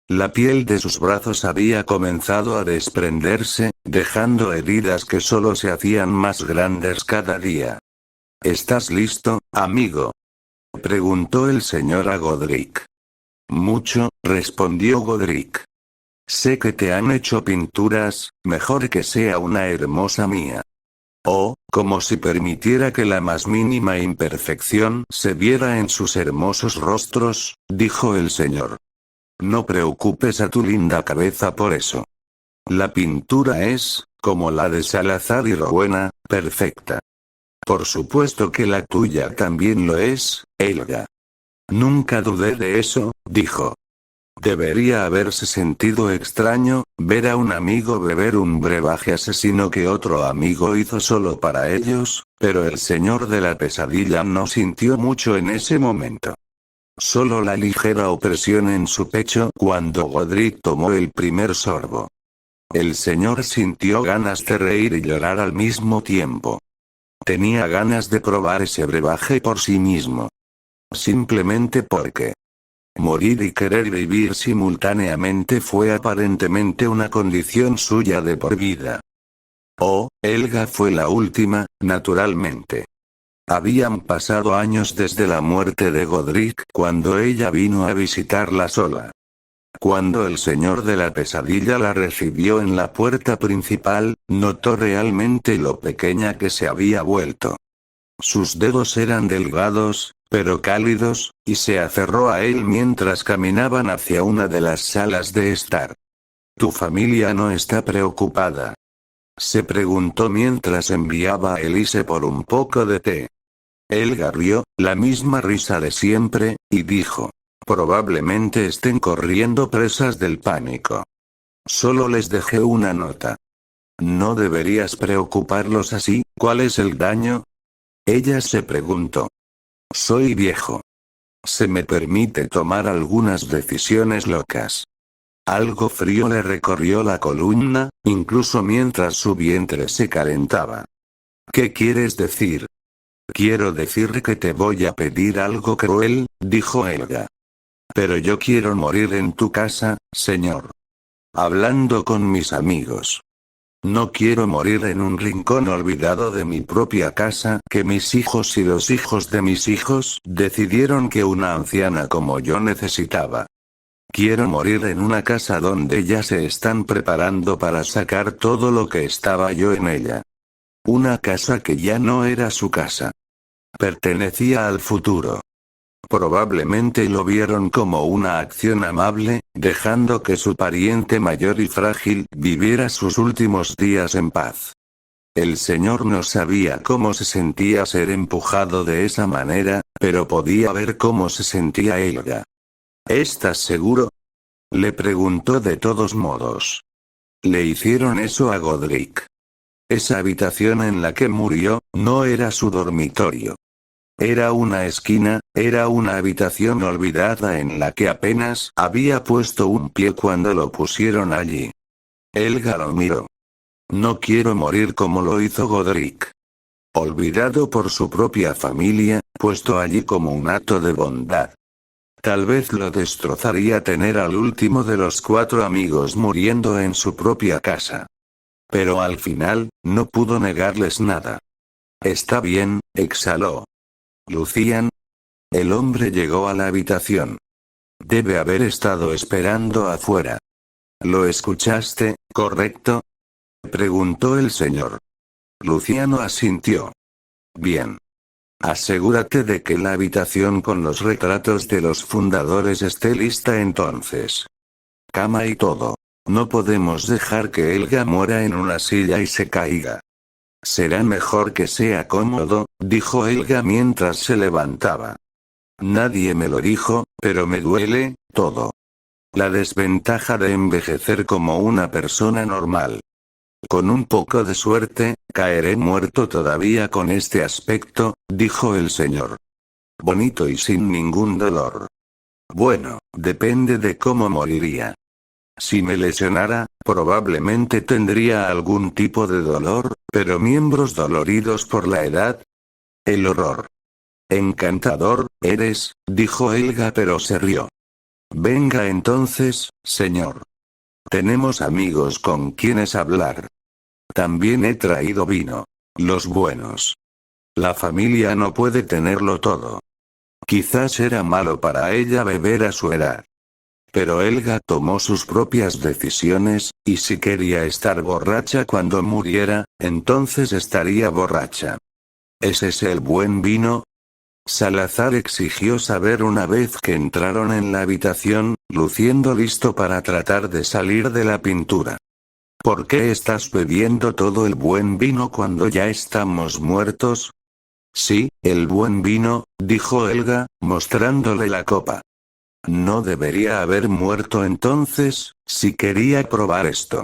La piel de sus brazos había comenzado a desprenderse, dejando heridas que solo se hacían más grandes cada día. ¿Estás listo, amigo? Preguntó el señor a Godric. Mucho, respondió Godric. Sé que te han hecho pinturas, mejor que sea una hermosa mía. Como si permitiera que la más mínima imperfección se viera en sus hermosos rostros, dijo el señor. No preocupes a tu linda cabeza por eso. La pintura es, como la de Salazar y Rowena, perfecta. Por supuesto que la tuya también lo es, Helga. Nunca dudé de eso, dijo. Debería haberse sentido extraño, ver a un amigo beber un brebaje asesino que otro amigo hizo solo para ellos, pero el señor de la pesadilla no sintió mucho en ese momento. Solo la ligera opresión en su pecho cuando Godric tomó el primer sorbo. El señor sintió ganas de reír y llorar al mismo tiempo. Tenía ganas de probar ese brebaje por sí mismo. Simplemente porque morir y querer vivir simultáneamente fue aparentemente una condición suya de por vida. Oh, Helga fue la última, naturalmente. Habían pasado años desde la muerte de Godric cuando ella vino a visitarla sola. Cuando el señor de la pesadilla la recibió en la puerta principal, notó realmente lo pequeña que se había vuelto. Sus dedos eran delgados, pero cálidos, y se aferró a él mientras caminaban hacia una de las salas de estar. «¿Tu familia no está preocupada?», se preguntó mientras enviaba a Elise por un poco de té. Helga rió, la misma risa de siempre, y dijo: «Probablemente estén corriendo presas del pánico. Solo les dejé una nota». «No deberías preocuparlos así, ¿cuál es el daño?», ella se preguntó. «Soy viejo. Se me permite tomar algunas decisiones locas». Algo frío le recorrió la columna, incluso mientras su vientre se calentaba. «¿Qué quieres decir?». «Quiero decir que te voy a pedir algo cruel», dijo Helga. «Pero yo quiero morir en tu casa, señor. Hablando con mis amigos. No quiero morir en un rincón olvidado de mi propia casa que mis hijos y los hijos de mis hijos decidieron que una anciana como yo necesitaba. Quiero morir en una casa donde ya se están preparando para sacar todo lo que estaba yo en ella. Una casa que ya no era su casa. Pertenecía al futuro. Probablemente lo vieron como una acción amable, dejando que su pariente mayor y frágil viviera sus últimos días en paz. El señor no sabía cómo se sentía ser empujado de esa manera, pero podía ver cómo se sentía Helga. «¿Estás seguro?», le preguntó de todos modos. Le hicieron eso a Godric. Esa habitación en la que murió, no era su dormitorio. Era una esquina, era una habitación olvidada en la que apenas había puesto un pie cuando lo pusieron allí. Helga lo miró. «No quiero morir como lo hizo Godric. Olvidado por su propia familia, puesto allí como un acto de bondad. Tal vez lo destrozaría tener al último de los 4 amigos muriendo en su propia casa. Pero al final, no pudo negarles nada». «Está bien», exhaló. «Lucian». El hombre llegó a la habitación. «Debe haber estado esperando afuera». «¿Lo escuchaste, correcto?», preguntó el señor. Luciano asintió. «Bien. Asegúrate de que la habitación con los retratos de los fundadores esté lista entonces. Cama y todo. No podemos dejar que Helga muera en una silla y se caiga». «Será mejor que sea cómodo», dijo Helga mientras se levantaba. «Nadie me lo dijo, pero me duele, todo. La desventaja de envejecer como una persona normal. Con un poco de suerte, caeré muerto todavía con este aspecto», dijo el señor. «Bonito y sin ningún dolor». «Bueno, depende de cómo moriría. Si me lesionara, probablemente tendría algún tipo de dolor, pero miembros doloridos por la edad. El horror». «Encantador, eres», dijo Helga pero se rió. «Venga entonces, señor. Tenemos amigos con quienes hablar. También he traído vino. Los buenos. La familia no puede tenerlo todo. Quizás era malo para ella beber a su edad. Pero Helga tomó sus propias decisiones, y si quería estar borracha cuando muriera, entonces estaría borracha. ¿Es ese el buen vino?», Salazar exigió saber una vez que entraron en la habitación, luciendo listo para tratar de salir de la pintura. «¿Por qué estás bebiendo todo el buen vino cuando ya estamos muertos?», Sí, el buen vino, dijo Helga, mostrándole la copa. No debería haber muerto entonces, si quería probar esto.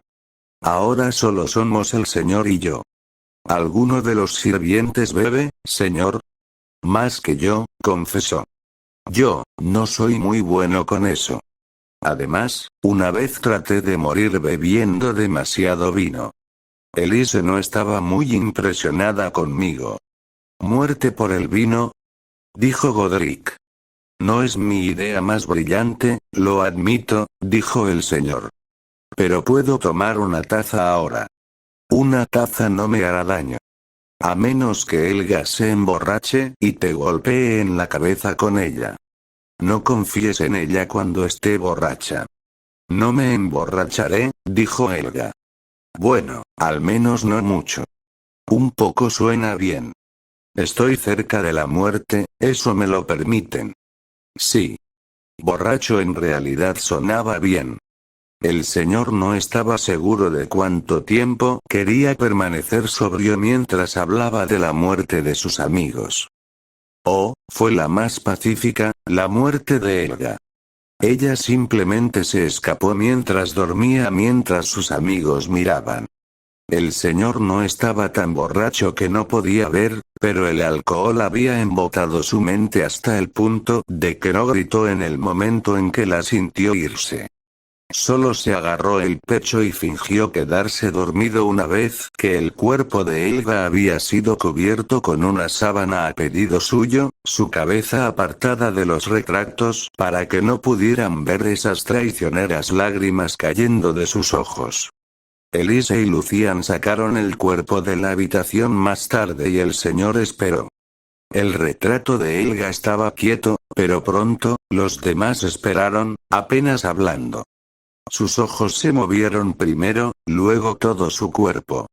Ahora solo somos el señor y yo. ¿Alguno de los sirvientes bebe, señor? Más que yo, confesó. Yo, no soy muy bueno con eso. Además, una vez traté de morir bebiendo demasiado vino. Elise no estaba muy impresionada conmigo. ¿Muerte por el vino? Dijo Godric. No es mi idea más brillante, lo admito, dijo el señor. Pero puedo tomar una taza ahora. Una taza no me hará daño. A menos que Helga se emborrache y te golpee en la cabeza con ella. No confíes en ella cuando esté borracha. No me emborracharé, dijo Helga. Bueno, al menos no mucho. Un poco suena bien. Estoy cerca de la muerte, eso me lo permiten. Sí. Borracho en realidad sonaba bien. El señor no estaba seguro de cuánto tiempo quería permanecer sobrio mientras hablaba de la muerte de sus amigos. Oh, fue la más pacífica, la muerte de Helga. Ella simplemente se escapó mientras dormía mientras sus amigos miraban. El señor no estaba tan borracho que no podía ver, pero el alcohol había embotado su mente hasta el punto de que no gritó en el momento en que la sintió irse. Solo se agarró el pecho y fingió quedarse dormido una vez que el cuerpo de Helga había sido cubierto con una sábana a pedido suyo, su cabeza apartada de los retratos para que no pudieran ver esas traicioneras lágrimas cayendo de sus ojos. Elise y Lucian sacaron el cuerpo de la habitación más tarde y el señor esperó. El retrato de Helga estaba quieto, pero pronto, los demás esperaron, apenas hablando. Sus ojos se movieron primero, luego todo su cuerpo.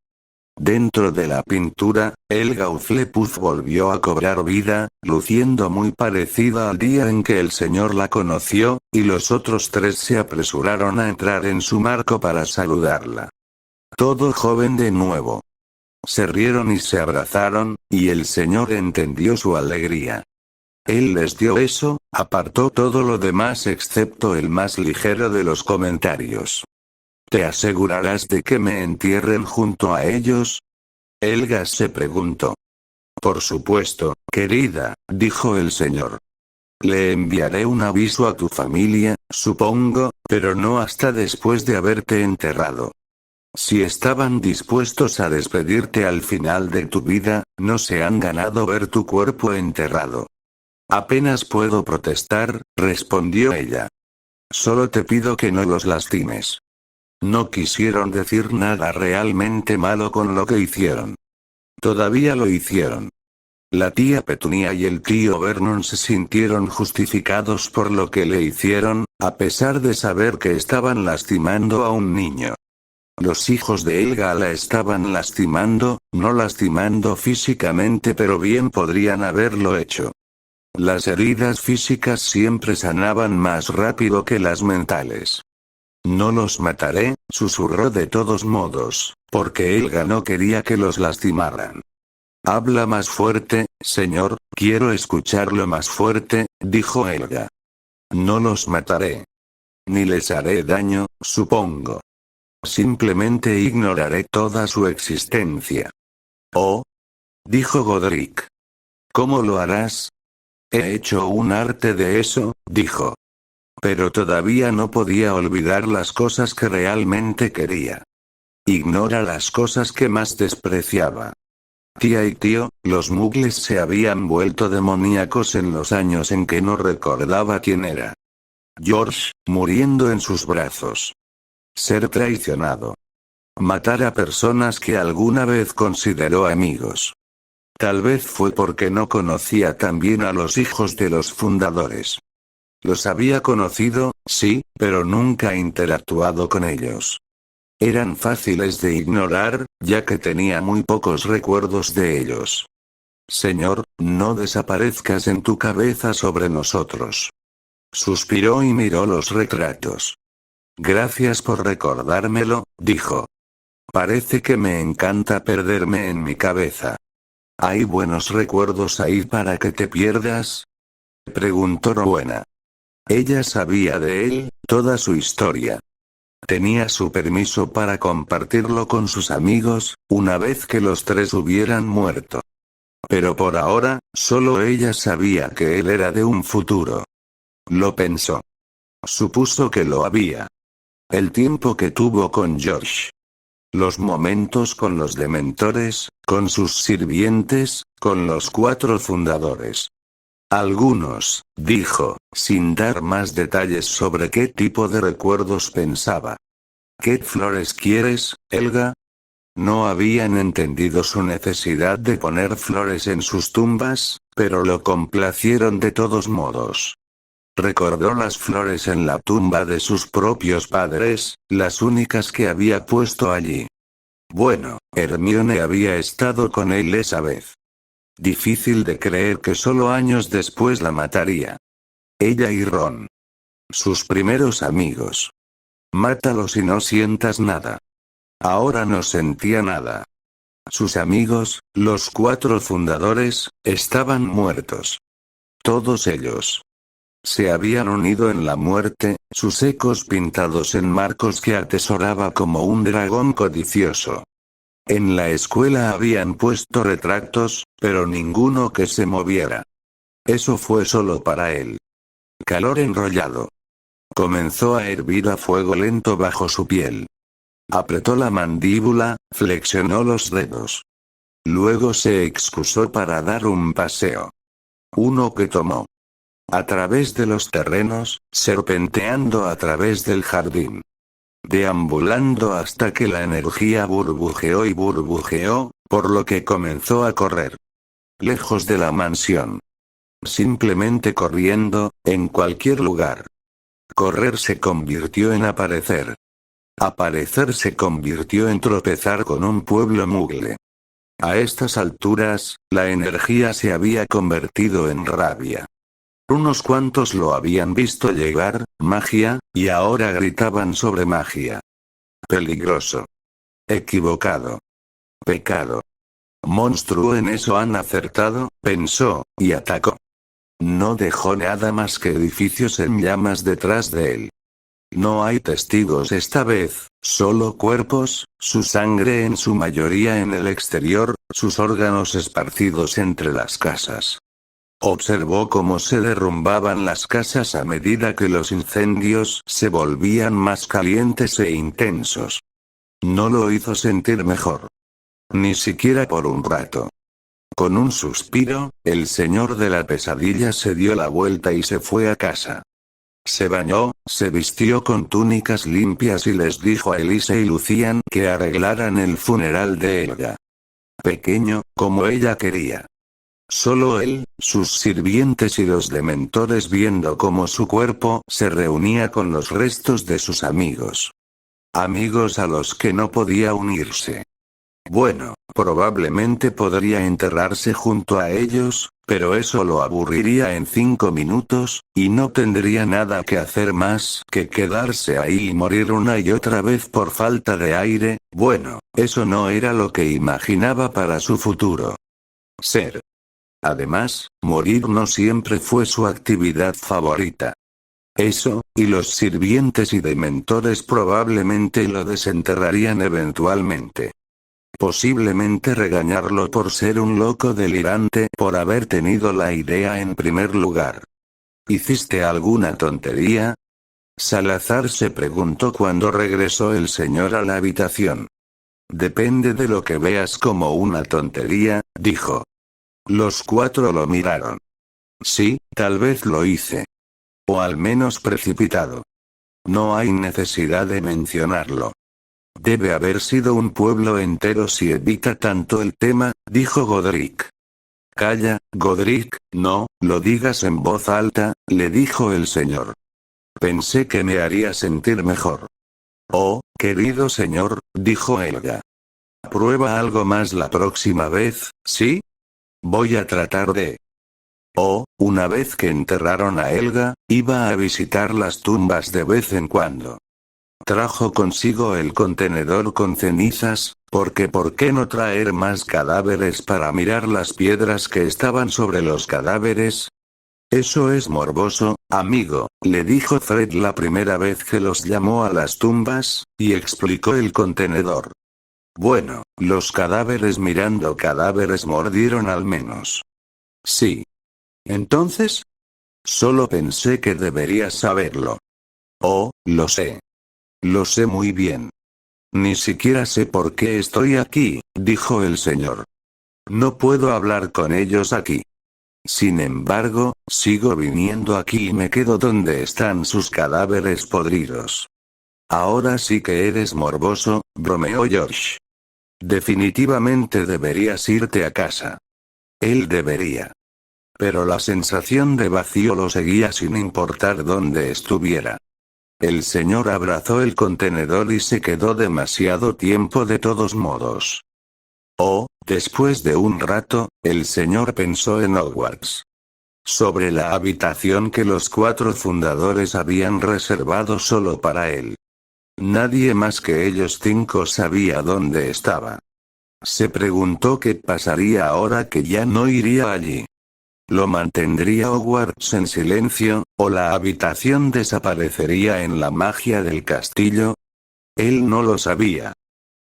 Dentro de la pintura, Helga Hufflepuff volvió a cobrar vida, luciendo muy parecida al día en que el señor la conoció, y los otros tres se apresuraron a entrar en su marco para saludarla. Todo joven de nuevo. Se rieron y se abrazaron, y el señor entendió su alegría. Él les dio eso, apartó todo lo demás excepto el más ligero de los comentarios. ¿Te asegurarás de que me entierren junto a ellos? Helga se preguntó. Por supuesto, querida, dijo el señor. Le enviaré un aviso a tu familia, supongo, pero no hasta después de haberte enterrado. Si estaban dispuestos a despedirte al final de tu vida, no se han ganado ver tu cuerpo enterrado. Apenas puedo protestar, respondió ella. Solo te pido que no los lastimes. No quisieron decir nada realmente malo con lo que hicieron. Todavía lo hicieron. La tía Petunia y el tío Vernon se sintieron justificados por lo que le hicieron, a pesar de saber que estaban lastimando a un niño. Los hijos de Helga la estaban lastimando, no lastimando físicamente, pero bien podrían haberlo hecho. Las heridas físicas siempre sanaban más rápido que las mentales. No los mataré, susurró de todos modos, porque Helga no quería que los lastimaran. Habla más fuerte, señor, quiero escucharlo más fuerte, dijo Helga. No los mataré. Ni les haré daño, supongo. Simplemente ignoraré toda su existencia. Oh, dijo Godric. ¿Cómo lo harás? He hecho un arte de eso, dijo. Pero todavía no podía olvidar las cosas que realmente quería. Ignora las cosas que más despreciaba. Tía y tío, los muggles se habían vuelto demoníacos en los años en que no recordaba quién era. George, muriendo en sus brazos. Ser traicionado. Matar a personas que alguna vez consideró amigos. Tal vez fue porque no conocía tan bien a los hijos de los fundadores. Los había conocido, sí, pero nunca interactuado con ellos. Eran fáciles de ignorar, ya que tenía muy pocos recuerdos de ellos. Señor, no desaparezcas en tu cabeza sobre nosotros. Suspiró y miró los retratos. Gracias por recordármelo, dijo. Parece que me encanta perderme en mi cabeza. ¿Hay buenos recuerdos ahí para que te pierdas? Preguntó Rowena. Ella sabía de él, toda su historia. Tenía su permiso para compartirlo con sus amigos, una vez que los tres hubieran muerto. Pero por ahora, solo ella sabía que él era de un futuro. Lo pensó. Supuso que lo había. El tiempo que tuvo con George. Los momentos con los dementores, con sus sirvientes, con los 4 fundadores. Algunos, dijo, sin dar más detalles sobre qué tipo de recuerdos pensaba. ¿Qué flores quieres, Helga? No habían entendido su necesidad de poner flores en sus tumbas, pero lo complacieron de todos modos. Recordó las flores en la tumba de sus propios padres, las únicas que había puesto allí. Bueno, Hermione había estado con él esa vez. Difícil de creer que solo años después la mataría. Ella y Ron. Sus primeros amigos. Mátalos y no sientas nada. Ahora no sentía nada. Sus amigos, los 4 fundadores, estaban muertos. Todos ellos. Se habían unido en la muerte, sus ecos pintados en marcos que atesoraba como un dragón codicioso. En la escuela habían puesto retratos, pero ninguno que se moviera. Eso fue solo para él. Calor enrollado. Comenzó a hervir a fuego lento bajo su piel. Apretó la mandíbula, flexionó los dedos. Luego se excusó para dar un paseo. Uno que tomó. A través de los terrenos, serpenteando a través del jardín. Deambulando hasta que la energía burbujeó y burbujeó, por lo que comenzó a correr. Lejos de la mansión. Simplemente corriendo, en cualquier lugar. Correr se convirtió en aparecer. Aparecer se convirtió en tropezar con un pueblo mugle. A estas alturas, la energía se había convertido en rabia. Unos cuantos lo habían visto llegar, magia, y ahora gritaban sobre magia. Peligroso. Equivocado. Pecado. Monstruo, en eso han acertado, pensó, y atacó. No dejó nada más que edificios en llamas detrás de él. No hay testigos esta vez, solo cuerpos, su sangre en su mayoría en el exterior, sus órganos esparcidos entre las casas. Observó cómo se derrumbaban las casas a medida que los incendios se volvían más calientes e intensos. No lo hizo sentir mejor. Ni siquiera por un rato. Con un suspiro, el señor de la pesadilla se dio la vuelta y se fue a casa. Se bañó, se vistió con túnicas limpias y les dijo a Elise y Lucian que arreglaran el funeral de Helga. Pequeño, como ella quería. Solo él, sus sirvientes y los dementores viendo cómo su cuerpo se reunía con los restos de sus amigos. Amigos a los que no podía unirse. Bueno, probablemente podría enterrarse junto a ellos, pero eso lo aburriría en 5 minutos, y no tendría nada que hacer más que quedarse ahí y morir una y otra vez por falta de aire. Bueno, eso no era lo que imaginaba para su futuro. Ser. Además, morir no siempre fue su actividad favorita. Eso, y los sirvientes y dementores probablemente lo desenterrarían eventualmente. Posiblemente regañarlo por ser un loco delirante, por haber tenido la idea en primer lugar. ¿Hiciste alguna tontería? Salazar se preguntó cuando regresó el señor a la habitación. Depende de lo que veas como una tontería, dijo. Los 4 lo miraron. Sí, tal vez lo hice. O al menos precipitado. No hay necesidad de mencionarlo. Debe haber sido un pueblo entero si evita tanto el tema, dijo Godric. Calla, Godric, no, lo digas en voz alta, le dijo el señor. Pensé que me haría sentir mejor. Oh, querido señor, dijo Helga. Prueba algo más la próxima vez, ¿sí? Voy a tratar de... Oh, una vez que enterraron a Helga, iba a visitar las tumbas de vez en cuando. Trajo consigo el contenedor con cenizas, Porque ¿por qué no traer más cadáveres para mirar las piedras que estaban sobre los cadáveres? Eso es morboso, amigo, le dijo Fred la primera vez que los llamó a las tumbas, y explicó el contenedor. Bueno, los cadáveres mirando cadáveres mordieron al menos. Sí. ¿Entonces? Solo pensé que deberías saberlo. Oh, lo sé. Lo sé muy bien. Ni siquiera sé por qué estoy aquí, dijo el señor. No puedo hablar con ellos aquí. Sin embargo, sigo viniendo aquí y me quedo donde están sus cadáveres podridos. Ahora sí que eres morboso, bromeó George. Definitivamente deberías irte a casa. Él debería. Pero la sensación de vacío lo seguía sin importar dónde estuviera. El señor abrazó el contenedor y se quedó demasiado tiempo de todos modos. Oh, después de un rato, el señor pensó en Hogwarts. Sobre la habitación que los 4 fundadores habían reservado solo para él. Nadie más que ellos 5 sabía dónde estaba. Se preguntó qué pasaría ahora que ya no iría allí. ¿Lo mantendría Hogwarts en silencio, o la habitación desaparecería en la magia del castillo? Él no lo sabía.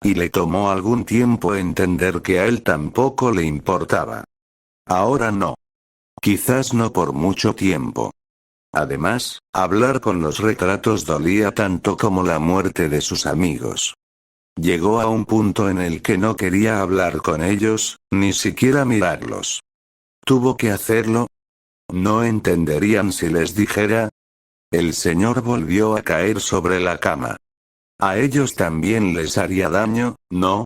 Y le tomó algún tiempo entender que a él tampoco le importaba. Ahora no. Quizás no por mucho tiempo. Además, hablar con los retratos dolía tanto como la muerte de sus amigos. Llegó a un punto en el que no quería hablar con ellos, ni siquiera mirarlos. ¿Tuvo que hacerlo? ¿No entenderían si les dijera? El señor volvió a caer sobre la cama. A ellos también les haría daño, ¿no?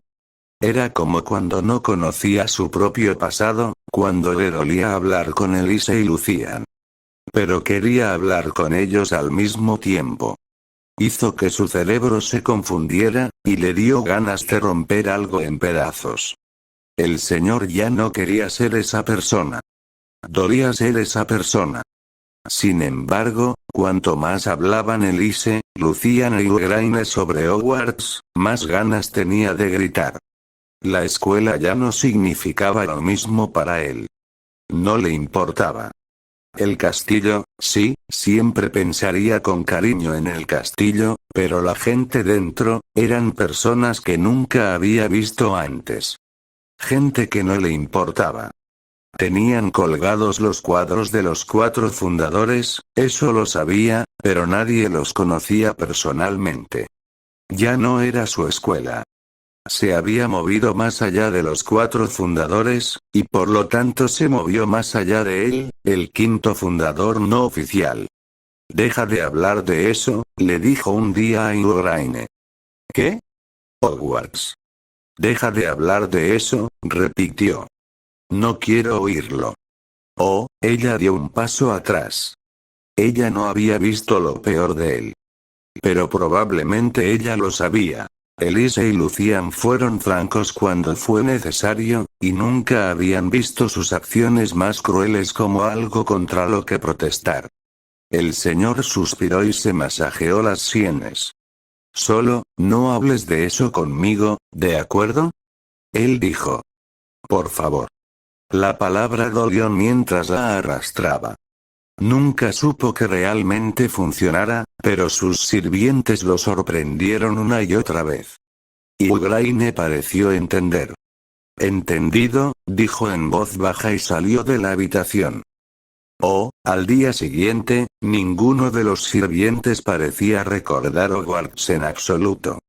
Era como cuando no conocía su propio pasado, cuando le dolía hablar con Elise y Lucian. Pero quería hablar con ellos al mismo tiempo. Hizo que su cerebro se confundiera, y le dio ganas de romper algo en pedazos. El señor ya no quería ser esa persona. Dolía ser esa persona. Sin embargo, cuanto más hablaban Elise, Lucian y Ugraine sobre Hogwarts, más ganas tenía de gritar. La escuela ya no significaba lo mismo para él. No le importaba. El castillo, sí, siempre pensaría con cariño en el castillo, pero la gente dentro, eran personas que nunca había visto antes. Gente que no le importaba. Tenían colgados los cuadros de los 4 fundadores, eso lo sabía, pero nadie los conocía personalmente. Ya no era su escuela. Se había movido más allá de los 4 fundadores, y por lo tanto se movió más allá de él, el 5º fundador no oficial. Deja de hablar de eso, le dijo un día a Ugraine. ¿Qué? Hogwarts. Deja de hablar de eso, repitió. No quiero oírlo. Oh, ella dio un paso atrás. Ella no había visto lo peor de él. Pero probablemente ella lo sabía. Elise y Lucian fueron francos cuando fue necesario, y nunca habían visto sus acciones más crueles como algo contra lo que protestar. El señor suspiró y se masajeó las sienes. Solo, no hables de eso conmigo, ¿de acuerdo? Él dijo. Por favor. La palabra dolió mientras la arrastraba. Nunca supo que realmente funcionara, pero sus sirvientes lo sorprendieron una y otra vez. Ugraine pareció entender. Entendido, dijo en voz baja y salió de la habitación. Oh, al día siguiente, ninguno de los sirvientes parecía recordar Hogwarts en absoluto.